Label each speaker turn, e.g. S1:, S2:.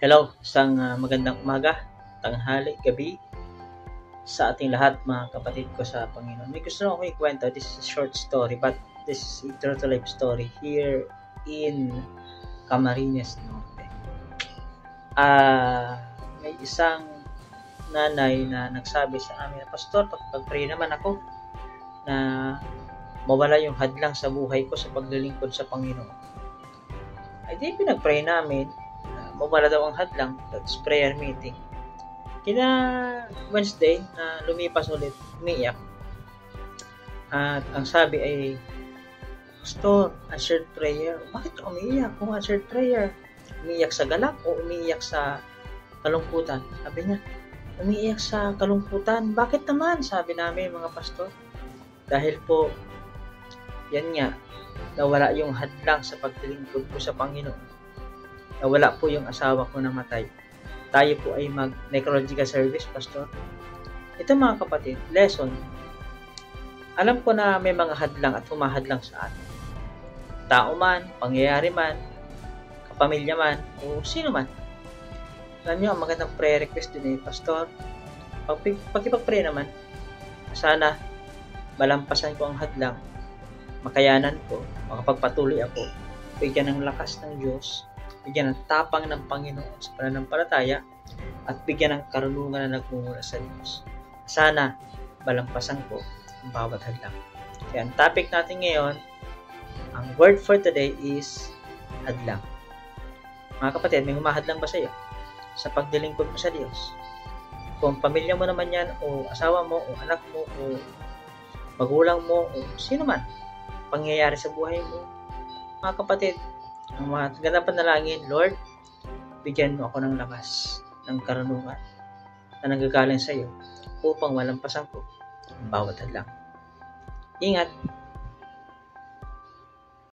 S1: Hello, isang magandang umaga, tanghali, gabi sa ating lahat mga kapatid ko sa Panginoon. May gusto lang akong ikwento. This is a short story but this is a true to life story here in Camarines Norte. May isang nanay na nagsabi sa amin, Pastor, pag-pray naman ako na mawala yung hadlang sa buhay ko sa paglilingkod sa Panginoon. Ay di pinag-pray namin, mawala daw ang hadlang. That's prayer meeting. Kina Wednesday na lumipas ulit, umiiyak. At ang sabi ay, Pastor, answered prayer. Bakit umiiyak kung answered prayer? Umiiyak sa galak o umiiyak sa kalungkutan? Sabi niya, umiiyak sa kalungkutan. Bakit naman? Sabi namin mga pastor. Dahil po, yan nga, nawala yung hadlang sa paglilingkod ko sa Panginoon. Nawala po yung asawa ko na matay. Tayo po ay mag-necrological service, Pastor. Ito mga kapatid, lesson. Alam ko na may mga hadlang at humahadlang sa atin. Tao man, pangyayari man, kapamilya man, o sino man. Alam nyo, ang magandang prayer request din eh, Pastor. Pag-ipag-pray naman, sana malampasan ko ang hadlang, makayanan ko, makapagpatuloy ako, bigyan ng lakas ng Diyos, bigyan ng tapang ng Panginoon sa pananampalataya, at bigyan ng karunungan na nagmumula sa Diyos. Sana malampasan ko ang bawat hadlang. Kaya ang topic natin ngayon, ang word for today is hadlang. Mga kapatid, may humahadlang ba sa iyo sa pagdilingkod mo sa Diyos? Kung pamilya mo naman yan, o asawa mo, o anak mo, o magulang mo, o sino man, pangyayari sa buhay mo, mga kapatid, ang mga ganda panalangin, Lord, bigyan mo ako ng lakas, ng karunungan na nanggagaling sa iyo upang malampasan ko ang bawat hadlang. Ingat!